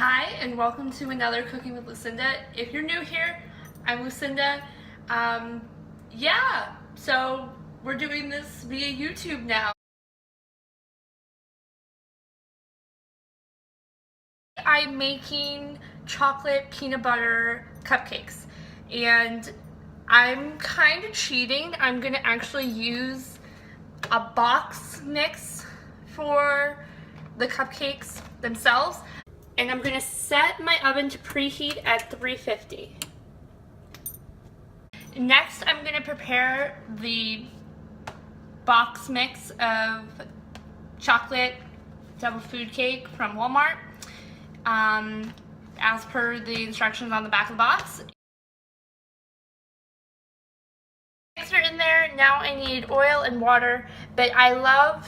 Hi, and welcome to another Cooking with Lucynda. If you're new here, I'm Lucynda. Yeah, so we're doing this via YouTube now. I'm making chocolate peanut butter cupcakes, and I'm kind of cheating. I'm gonna actually use a box mix for the cupcakes themselves. And I'm gonna set my oven to preheat at 350. Next, I'm gonna prepare the box mix of chocolate double food cake from Walmart, as per the instructions on the back of the box. Mixer in there. Now I need oil and water, but I love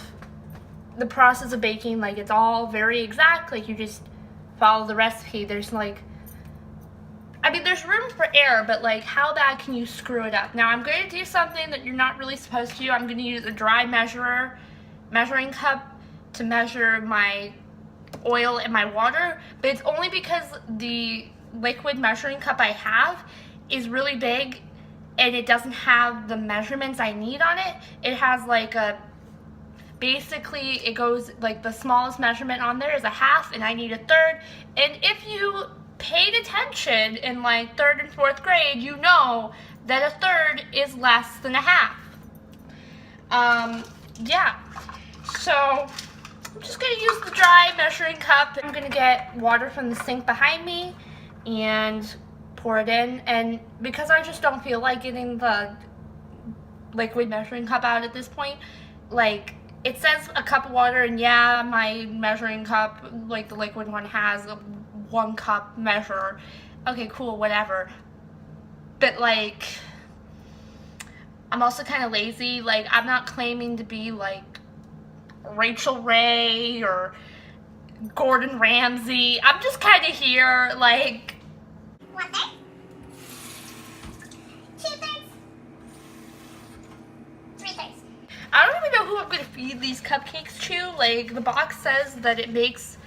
the process of baking. Like, it's all very exact. Like, you just follow the recipe. There's there's room for error, but like, how bad can you screw it up? Now I'm going to do something that you're not really supposed to do. I'm going to use a dry measuring cup to measure my oil and my water, but it's only because the liquid measuring cup I have is really big and it doesn't have the measurements I need on it. It has like basically it goes like, the smallest measurement on there is a half and I need a third. And if you paid attention in like 3rd and 4th grade, you know that a third is less than a half. Yeah, so I'm just gonna use the dry measuring cup. I'm gonna get water from the sink behind me and pour it in, and because I just don't feel like getting the liquid measuring cup out at this point, like, it says a cup of water, and yeah, my measuring cup, like the liquid one, has a 1 cup measure. Okay, cool, whatever. But like, I'm also kind of lazy. Like, I'm not claiming to be like Rachel Ray or Gordon Ramsay. I'm just kind of here, like, 1/3, 2/3, 3/3. I don't even know who I'm gonna feed these cupcakes to. Like, the box says that it makes,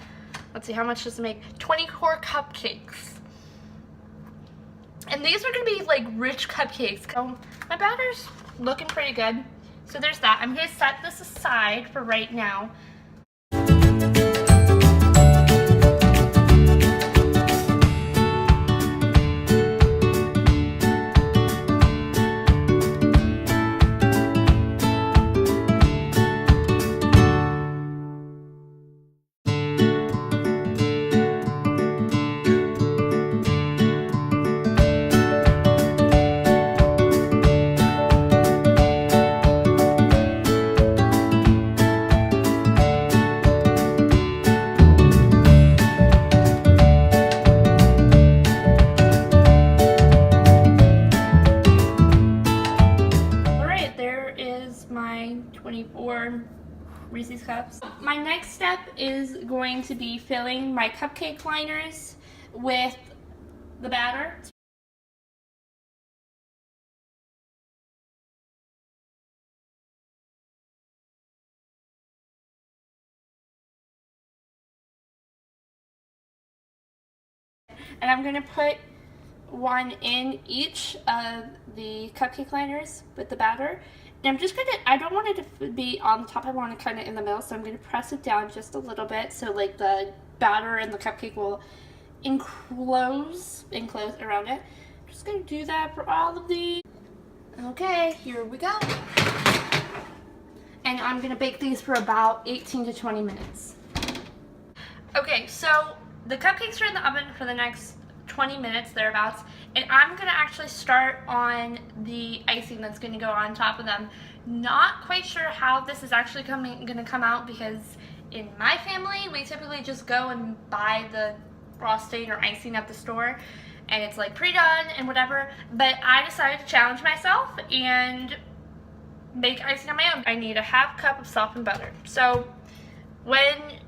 let's see, how much does it make? 24 cupcakes. And these are gonna be like rich cupcakes. So my batter's looking pretty good. So there's that. I'm gonna set this aside for right now. My 24 Reese's Cups. My next step is going to be filling my cupcake liners with the batter. And I'm going to put one in each of the cupcake liners with the batter. And I'm just going to, I don't want it to be on the top, I want it kind of in the middle, so I'm going to press it down just a little bit so like the batter and the cupcake will enclose around it. I'm just going to do that for all of these. Okay, here we go. And I'm going to bake these for about 18 to 20 minutes. Okay, so the cupcakes are in the oven for the next 20 minutes, thereabouts, and I'm going to actually start on the icing that's going to go on top of them. Not quite sure how this is actually going to come out, because in my family, we typically just go and buy the frosting or icing at the store, and it's like pre-done and whatever, but I decided to challenge myself and make icing on my own. I need a ½ cup of softened butter. So when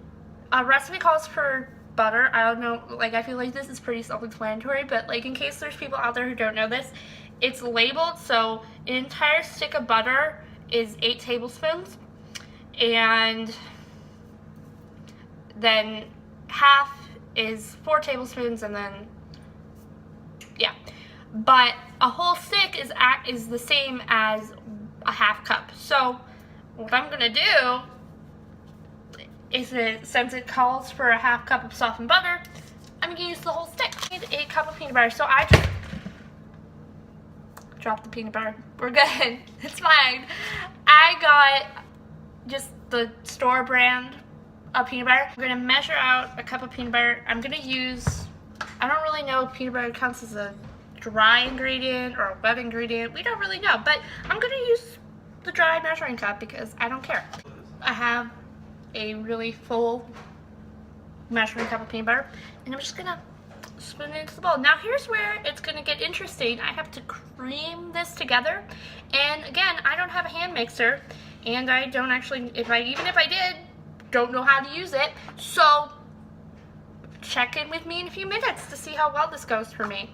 a recipe calls for butter, I don't know, like, I feel like this is pretty self-explanatory, but like, in case there's people out there who don't know this, it's labeled. So an entire stick of butter is 8 tablespoons, and then half is 4 tablespoons, and then, yeah. But a whole stick is the same as a half cup. So what I'm gonna do is, since it calls for a half cup of softened butter, I'm gonna use the whole stick. I need a cup of peanut butter, so I just dropped the peanut butter. We're good. It's fine. I got just the store brand of peanut butter. I'm gonna measure out a cup of peanut butter. I'm gonna use, I don't really know if peanut butter counts as a dry ingredient or a wet ingredient. We don't really know, but I'm gonna use the dry measuring cup because I don't care. I have a really full measuring cup of peanut butter, and I'm just gonna spoon it into the bowl. Now here's where it's gonna get interesting. I have to cream this together, and again, I don't have a hand mixer, and I don't actually, even if I did, don't know how to use it. So check in with me in a few minutes to see how well this goes for me.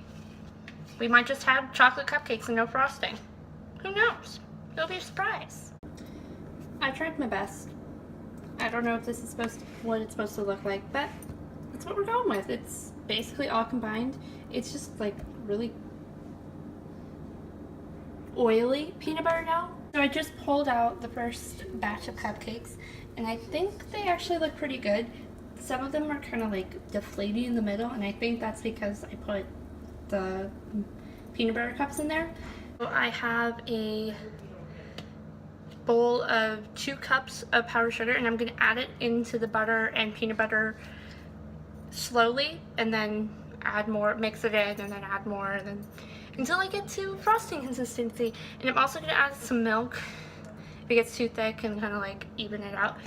We might just have chocolate cupcakes and no frosting. Who knows? It'll be a surprise. I tried my best. I don't know if this is what it's supposed to look like, but that's what we're going with. It's basically all combined. It's just like really oily peanut butter now. So I just pulled out the first batch of cupcakes, and I think they actually look pretty good. Some of them are kind of like deflating in the middle, and I think that's because I put the peanut butter cups in there. So I have a bowl of 2 cups of powdered sugar, and I'm going to add it into the butter and peanut butter slowly, and then add more, mix it in, and then add more, and then until I get to frosting consistency. And I'm also going to add some milk if it gets too thick, and kind of like even it out.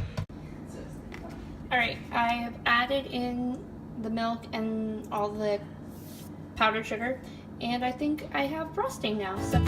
Alright, I have added in the milk and all the powdered sugar, and I think I have frosting now. So